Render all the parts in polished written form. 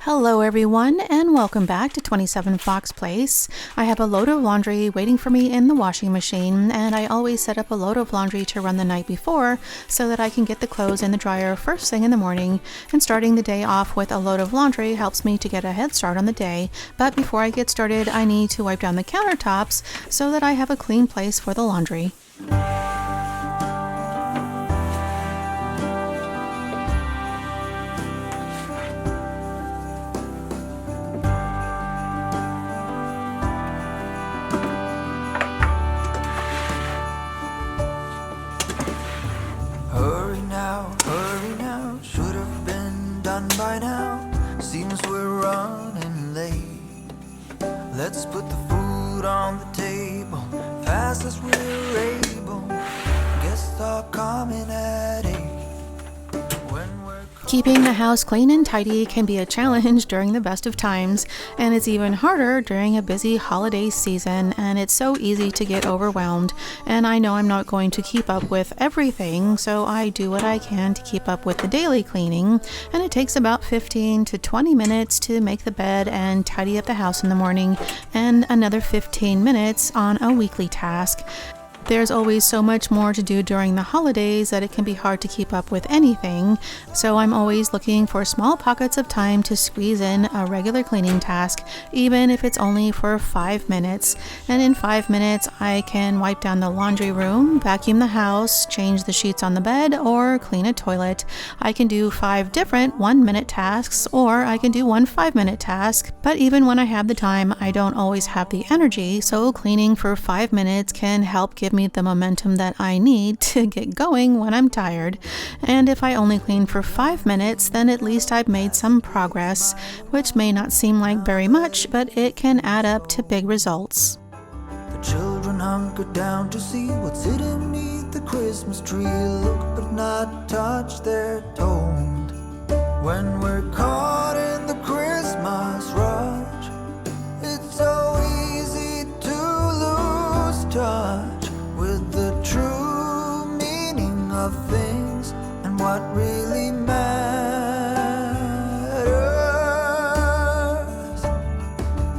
Hello everyone, and welcome back to 27 Fox Place. I have a load of laundry waiting for me in the washing machine, and I always set up a load of laundry to run the night before so that I can get the clothes in the dryer first thing in the morning, and starting the day off with a load of laundry helps me to get a head start on the day. But before I get started, I need to wipe down the countertops so that I have a clean place for the laundry. Hurry now, should have been done by now. Seems we're running late. Let's put the food on the table, fast as we're able. Guests are coming at 8. Keeping the house clean and tidy can be a challenge during the best of times, and it's even harder during a busy holiday season, and it's so easy to get overwhelmed. And I know I'm not going to keep up with everything, so I do what I can to keep up with the daily cleaning, and it takes about 15 to 20 minutes to make the bed and tidy up the house in the morning, and another 15 minutes on a weekly task. There's always so much more to do during the holidays that it can be hard to keep up with anything, so I'm always looking for small pockets of time to squeeze in a regular cleaning task, even if it's only for 5 minutes. And in 5 minutes, I can wipe down the laundry room, vacuum the house, change the sheets on the bed, or clean a toilet. I can do 5 different 1-minute tasks, or I can do one 5-minute task, but even when I have the time, I don't always have the energy, so cleaning for 5 minutes can help give me the momentum that I need to get going when I'm tired. And if I only clean for 5 minutes, then at least I've made some progress, which may not seem like very much, but it can add up to big results. The children hunker down to see what's hidden beneath the Christmas tree. Look but not touch, they're told. When we're caught in the Christmas rush, it's so easy to lose touch with the true meaning of things and what really matters.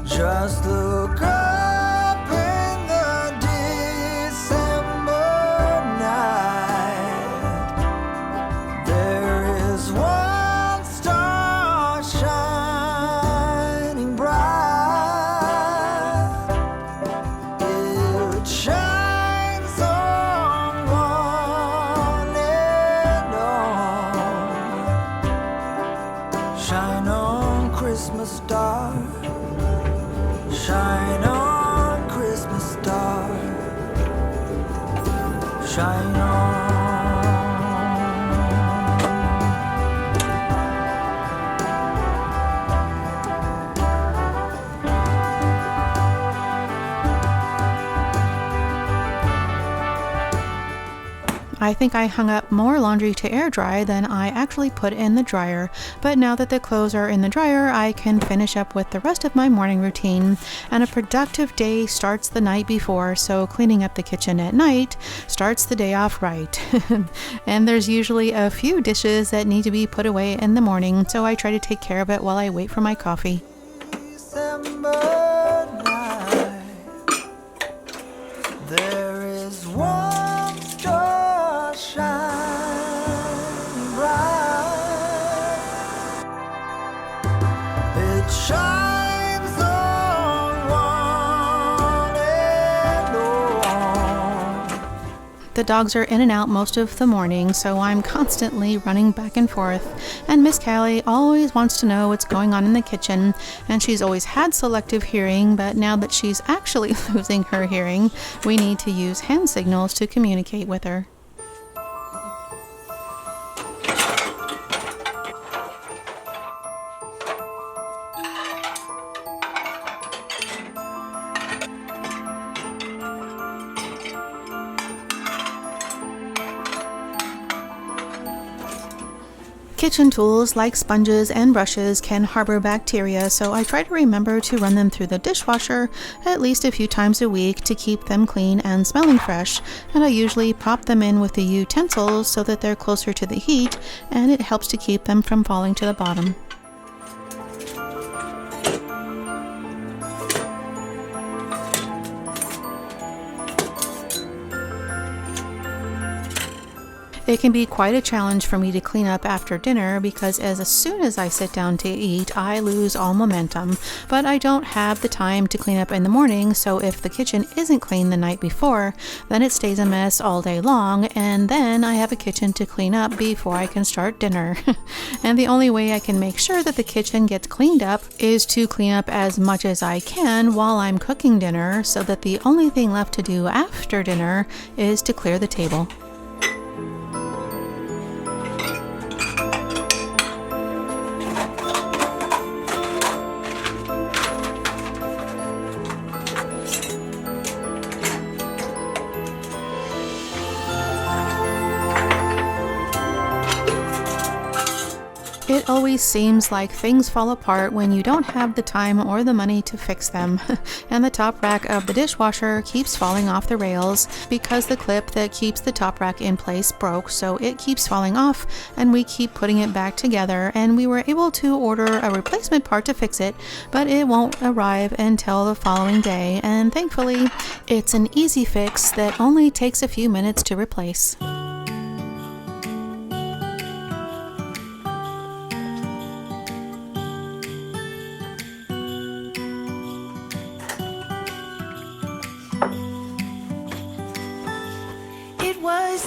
Just look up in the December night. There is one star shining bright. It shines on one and all. Shine on, Christmas star. Shine on, Christmas star. Shine on. I think I hung up more laundry to air dry than I actually put in the dryer, but now that the clothes are in the dryer, I can finish up with the rest of my morning routine, and a productive day starts the night before, so cleaning up the kitchen at night starts the day off right. And there's usually a few dishes that need to be put away in the morning, so I try to take care of it while I wait for my coffee. December night, there is one star shining bright. It shines on one and all. The dogs are in and out most of the morning, so I'm constantly running back and forth, and Miss Callie always wants to know what's going on in the kitchen, and she's always had selective hearing, but now that she's actually losing her hearing, we need to use hand signals to communicate with her. Kitchen tools like sponges and brushes can harbor bacteria, so I try to remember to run them through the dishwasher at least a few times a week to keep them clean and smelling fresh, and I usually pop them in with the utensils so that they're closer to the heat, and it helps to keep them from falling to the bottom. It can be quite a challenge for me to clean up after dinner because as soon as I sit down to eat, I lose all momentum. But I don't have the time to clean up in the morning, so if the kitchen isn't clean the night before, then it stays a mess all day long, and then I have a kitchen to clean up before I can start dinner. And the only way I can make sure that the kitchen gets cleaned up is to clean up as much as I can while I'm cooking dinner, so that the only thing left to do after dinner is to clear the table. It always seems like things fall apart when you don't have the time or the money to fix them. And the top rack of the dishwasher keeps falling off the rails because the clip that keeps the top rack in place broke, so it keeps falling off and we keep putting it back together, and we were able to order a replacement part to fix it, but it won't arrive until the following day, and thankfully it's an easy fix that only takes a few minutes to replace.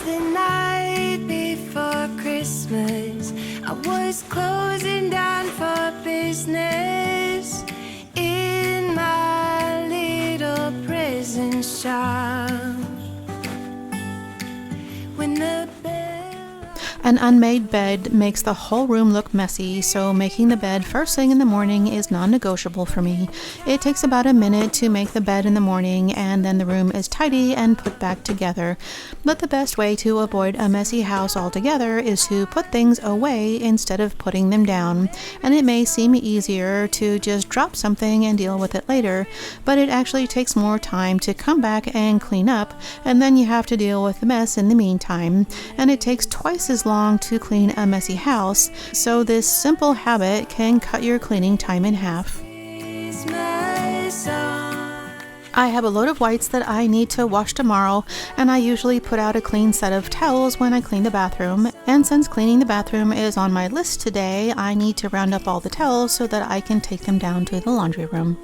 The night before Christmas, I was closing down for business in my little present shop. When the An unmade bed makes the whole room look messy, so making the bed first thing in the morning is non-negotiable for me. It takes about a minute to make the bed in the morning, and then the room is tidy and put back together. But the best way to avoid a messy house altogether is to put things away instead of putting them down. And it may seem easier to just drop something and deal with it later, but it actually takes more time to come back and clean up, and then you have to deal with the mess in the meantime. And it takes twice as long to clean a messy house, so this simple habit can cut your cleaning time in half. I have a load of whites that I need to wash tomorrow, and I usually put out a clean set of towels when I clean the bathroom. And since cleaning the bathroom is on my list today, I need to round up all the towels so that I can take them down to the laundry room.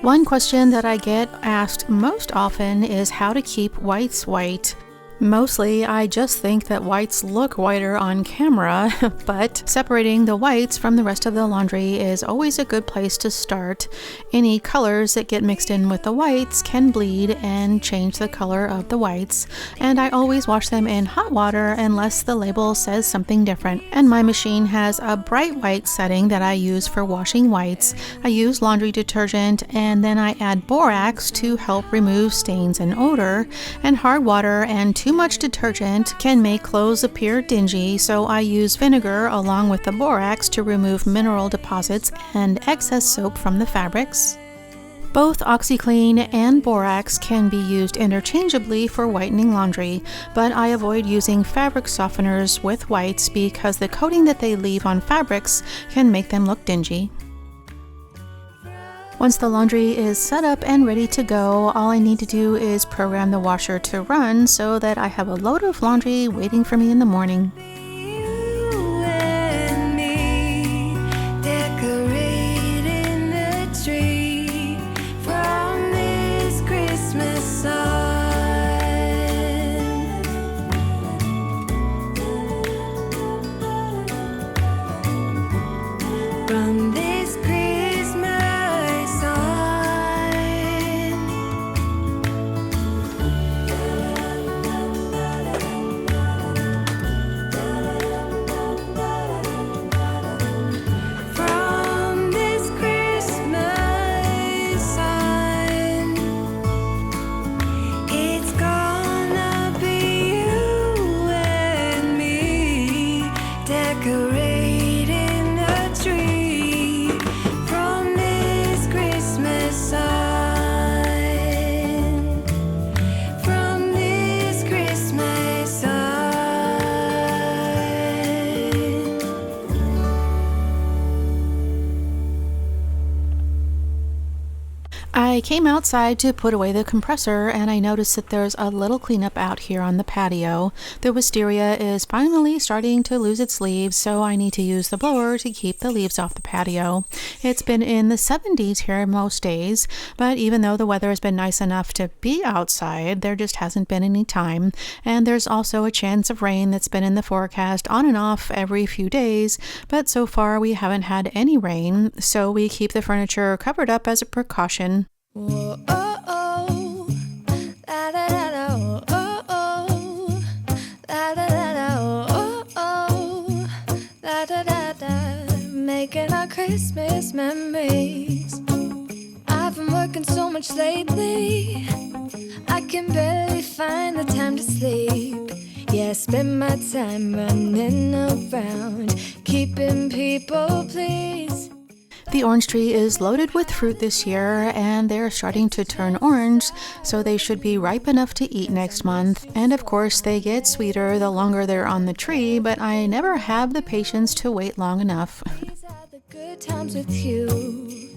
One question that I get asked most often is how to keep whites white. Mostly, I just think that whites look whiter on camera, but separating the whites from the rest of the laundry is always a good place to start. Any colors that get mixed in with the whites can bleed and change the color of the whites, and I always wash them in hot water unless the label says something different. And my machine has a bright white setting that I use for washing whites. I use laundry detergent, and then I add borax to help remove stains and odor, and hard water and too much detergent can make clothes appear dingy, so I use vinegar along with the borax to remove mineral deposits and excess soap from the fabrics. Both OxiClean and borax can be used interchangeably for whitening laundry, but I avoid using fabric softeners with whites because the coating that they leave on fabrics can make them look dingy. Once the laundry is set up and ready to go, all I need to do is program the washer to run so that I have a load of laundry waiting for me in the morning. came outside to put away the compressor, and I noticed that there's a little cleanup out here on the patio. The wisteria is finally starting to lose its leaves, so I need to use the blower to keep the leaves off the patio. It's been in the 70s here most days, but even though the weather has been nice enough to be outside, there just hasn't been any time. And there's also a chance of rain that's been in the forecast on and off every few days, but so far we haven't had any rain, so we keep the furniture covered up as a precaution. Whoa, oh, oh. La, da, da, da, oh, oh, oh. La, da, da, da, oh, oh. La, da, da, da. Making our Christmas memories. I've been working so much lately, I can barely find the time to sleep. Yeah, I spend my time running around, keeping people pleased. The orange tree is loaded with fruit this year, and they're starting to turn orange, so they should be ripe enough to eat next month. And of course, they get sweeter the longer they're on the tree, but I never have the patience to wait long enough. These are the good times with you.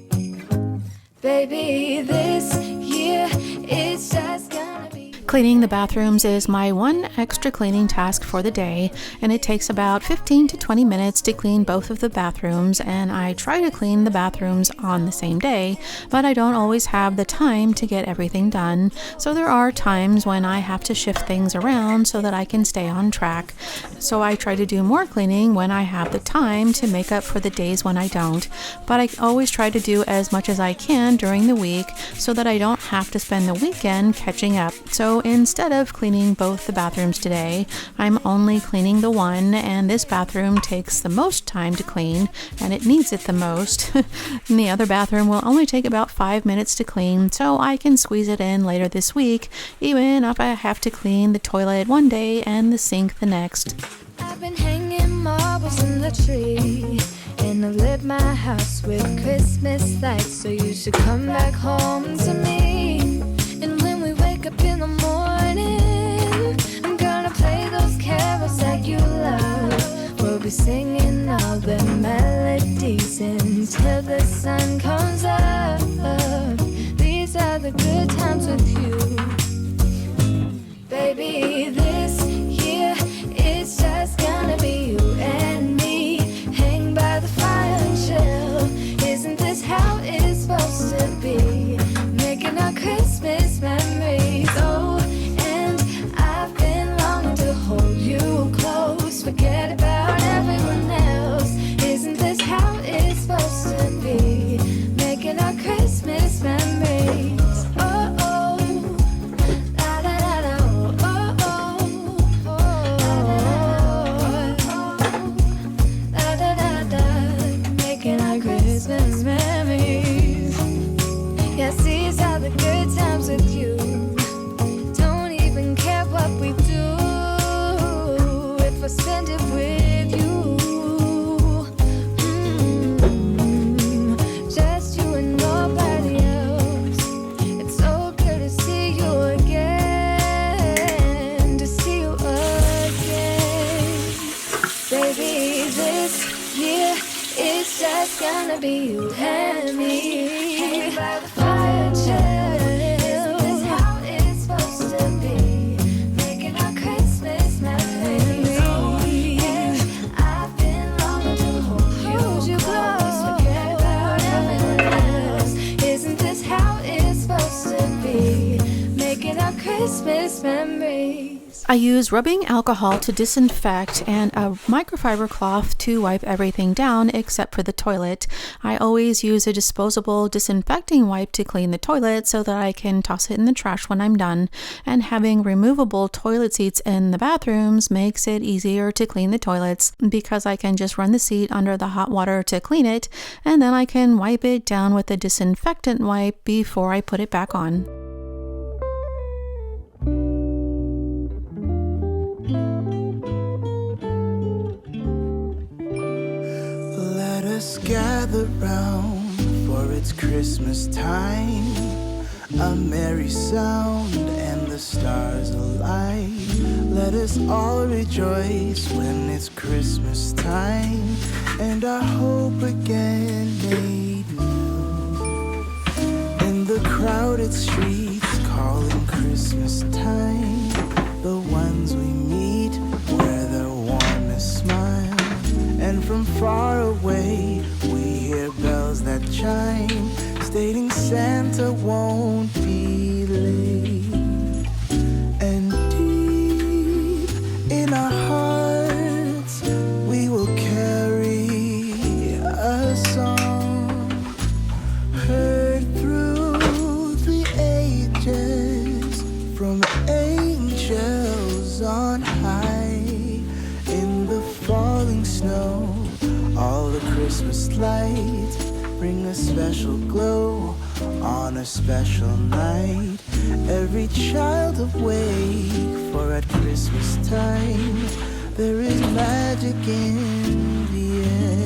Baby, this year it's just gonna be... Cleaning the bathrooms is my one extra cleaning task for the day, and it takes about 15 to 20 minutes to clean both of the bathrooms, and I try to clean the bathrooms on the same day, but I don't always have the time to get everything done, so there are times when I have to shift things around so that I can stay on track. So I try to do more cleaning when I have the time to make up for the days when I don't, but I always try to do as much as I can during the week so that I don't have to spend the weekend catching up. So instead of cleaning both the bathrooms today, I'm only cleaning the one, and this bathroom takes the most time to clean, and it needs it the most. And the other bathroom will only take about 5 minutes to clean, so I can squeeze it in later this week, even if I have to clean the toilet one day and the sink the next. I've been hanging marbles in the tree, and I've lit my house with Christmas lights, so you should come back home to me. And when we wake up in the morning, I'm gonna play those carols that you love. We'll be singing all the melodies until the sun comes up. These are the good times with you. Baby, this year it's just gonna be you and me. Hang by the fire and chill. Isn't this how it's supposed to be? Making our Christmas memories. Oh, and I've been longing to hold you close. Forget about everyone else. Isn't this how it's supposed to be? Making our Christmas memories. Oh, oh. La, da, da, da, oh, oh, oh, oh. La, da, da, da. Making our Christmas memories. Yes, these are the good times with you. Don't even care what we do if I spend it with you. Just you and nobody else. It's so good to see you again, to see you again. Baby, this year it's just gonna be you and me. Hanging by the fire and chill. Isn't this how it's supposed to be? Making our Christmas memories. Yeah, I've been longing to hold you close. Forget about everyone else. Isn't this how it's supposed to be? Making our Christmas memories. I use rubbing alcohol to disinfect and a microfiber cloth to wipe everything down except for the toilet. I always use a disposable disinfecting wipe to clean the toilet so that I can toss it in the trash when I'm done. And having removable toilet seats in the bathrooms makes it easier to clean the toilets because I can just run the seat under the hot water to clean it, and then I can wipe it down with a disinfectant wipe before I put it back on. Let us gather round, for it's Christmas time. A merry sound and the stars alight. Let us all rejoice when it's Christmas time, and our hope again made new. In the the crowded streets calling Christmas time, the ones we meet wear their warmest smile, and from far away we hear bells that chime, stating Santa won't be late. And deep in our hearts we will carry a song heard through the ages from angels on high. In the falling snow, all the Christmas lights bring a special glow on a special night. Every child awake, for at Christmas time there is magic in the air.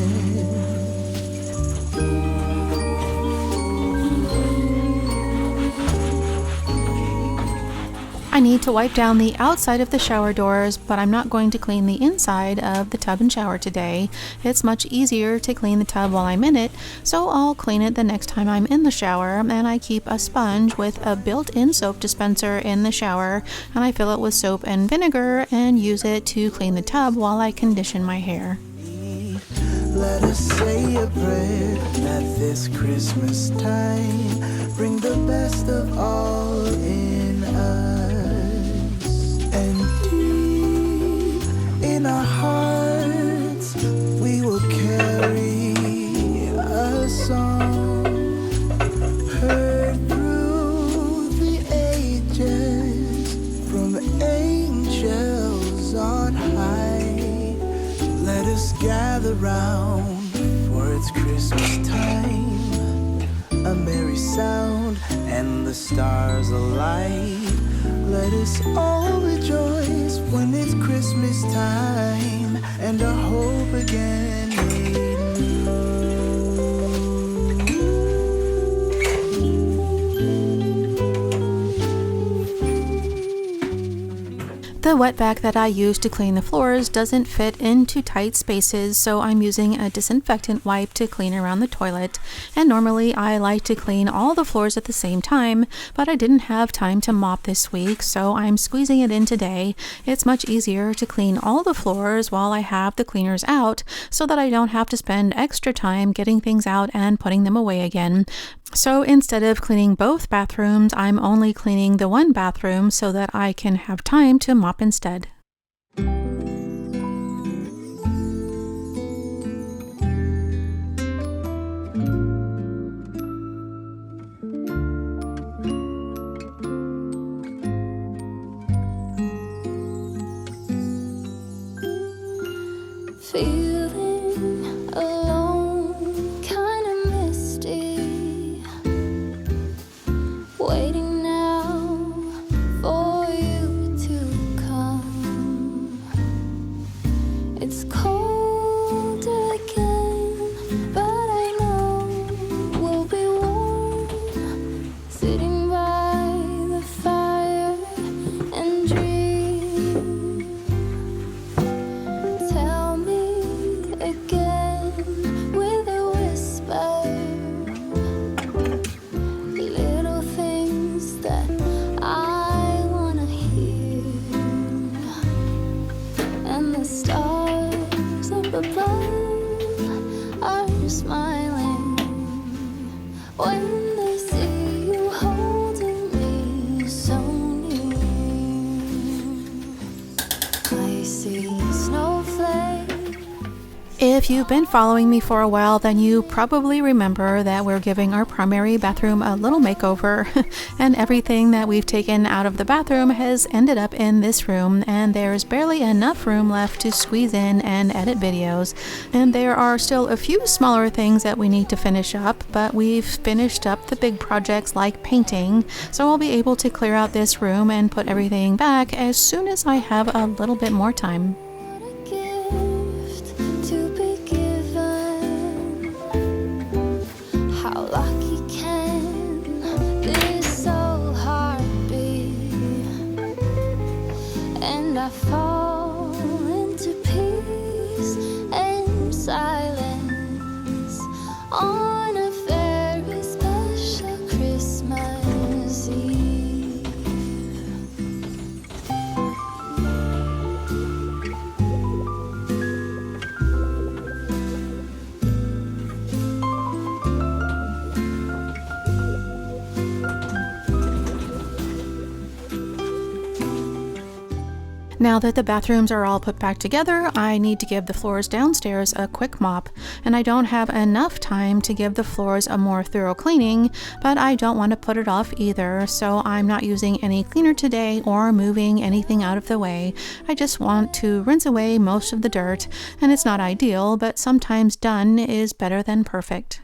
I need to wipe down the outside of the shower doors, but I'm not going to clean the inside of the tub and shower today. It's much easier to clean the tub while I'm in it, so I'll clean it the next time I'm in the shower, and I keep a sponge with a built-in soap dispenser in the shower, and I fill it with soap and vinegar and use it to clean the tub while I condition my hair. Let us say a prayer that this Christmas time bring the best of all in us. And deep in our hearts we will carry a song heard through the ages from angels on high. Let us gather round, for it's Christmas time, a merry sound and the stars alight. Let us all rejoice when it's Christmas time and our hope again made new. The wet vac that I use to clean the floors doesn't fit into tight spaces, so I'm using a disinfectant wipe to clean around the toilet. And normally I like to clean all the floors at the same time, but I didn't have time to mop this week, so I'm squeezing it in today. It's much easier to clean all the floors while I have the cleaners out, so that I don't have to spend extra time getting things out and putting them away again. So instead of cleaning both bathrooms, I'm only cleaning the one bathroom so that I can have time to mop instead. Feeling alone, kinda misty, waiting now for you to come. It's cold again, but I know we'll be warm, sitting by the fire and dream. Tell me again with a whisper, little things that I wanna hear, and the stars up above are smiling when they see you holding me so near. I see snowflakes. If you've been following me for a while, then you probably remember that we're giving our primary bathroom a little makeover, and everything that we've taken out of the bathroom has ended up in this room, and there's barely enough room left to squeeze in and edit videos. And there are still a few smaller things that we need to finish up, but we've finished up the big projects like painting, so I'll be able to clear out this room and put everything back as soon as I have a little bit more time. What a gift to be given. How lucky can this soul heart be? And I fall into peace and silence on a very special Christmas. Now that the bathrooms are all put back together, I need to give the floors downstairs a quick mop, and I don't have enough time to give the floors a more thorough cleaning, but I don't want to put it off either, so I'm not using any cleaner today or moving anything out of the way. I just want to rinse away most of the dirt, and it's not ideal, but sometimes done is better than perfect.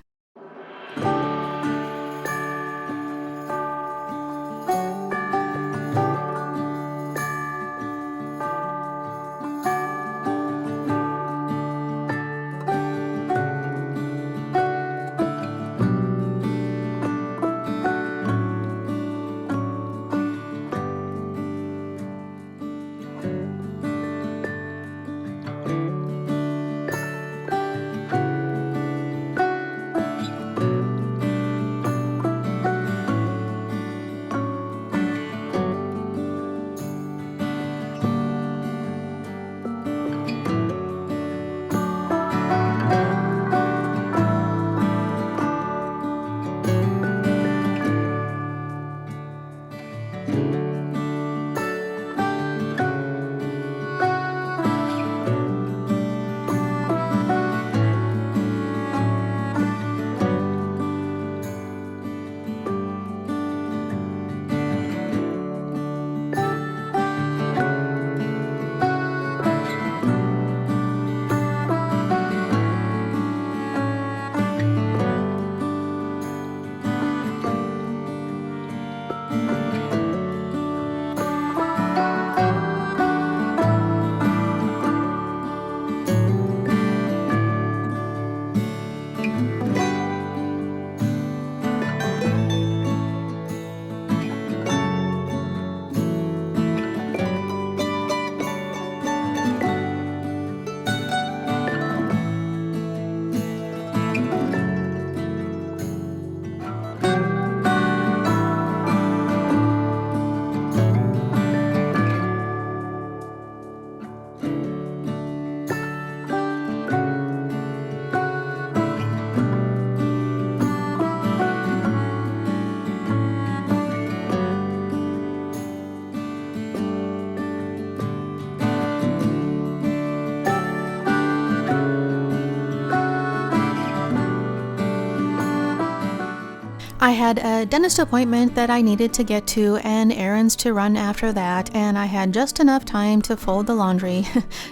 I had a dentist appointment that I needed to get to and errands to run after that, and I had just enough time to fold the laundry.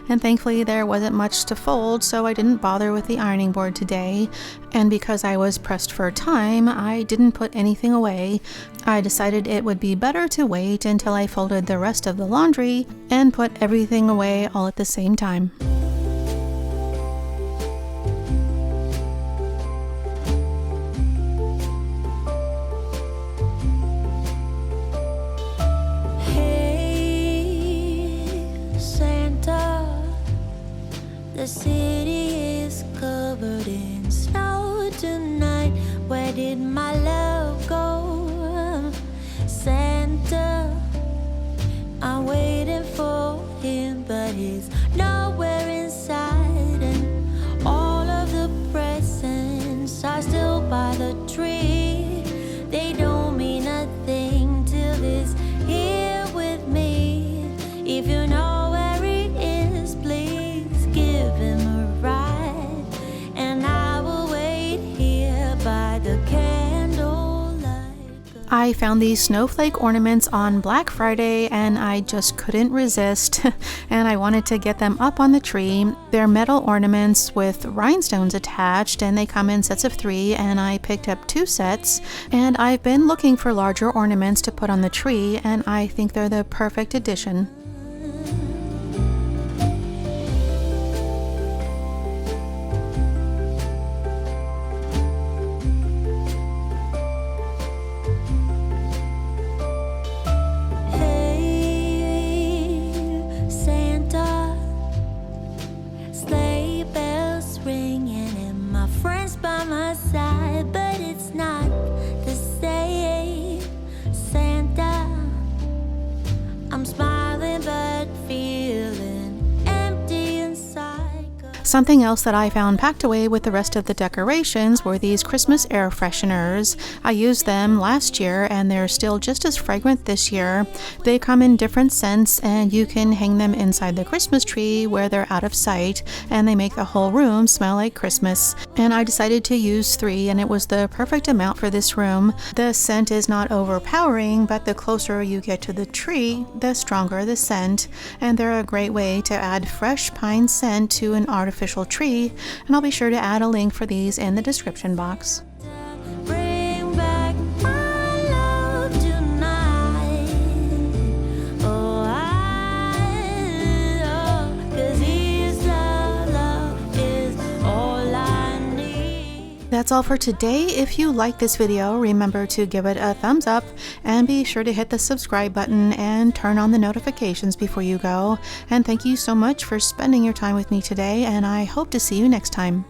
And thankfully there wasn't much to fold, so I didn't bother with the ironing board today. And because I was pressed for time, I didn't put anything away. I decided it would be better to wait until I folded the rest of the laundry and put everything away all at the same time. The city is covered in snow tonight. Where did my love go? Santa, I'm waiting for him, but he's nowhere in sight. And all of the presents are still by the tree. They don't mean a thing till he's here with me. If you know I found these snowflake ornaments on Black Friday and I just couldn't resist and I wanted to get them up on the tree. They're metal ornaments with rhinestones attached and they come in sets of 3 and I picked up 2 sets, and I've been looking for larger ornaments to put on the tree and I think they're the perfect addition. I'm smiling Something else that I found packed away with the rest of the decorations were these Christmas air fresheners. I used them last year and they're still just as fragrant this year. They come in different scents and you can hang them inside the Christmas tree where they're out of sight, and they make the whole room smell like Christmas. And I decided to use 3, and it was the perfect amount for this room. The scent is not overpowering, but the closer you get to the tree, the stronger the scent, and they're a great way to add fresh pine scent to an artificial tree, and I'll be sure to add a link for these in the description box. Bring back my love tonight. Oh, 'cause his love is all I need. That's all for today. If you like this video, remember to give it a thumbs up and be sure to hit the subscribe button and turn on the notifications before you go. And thank you so much for spending your time with me today, and I hope to see you next time.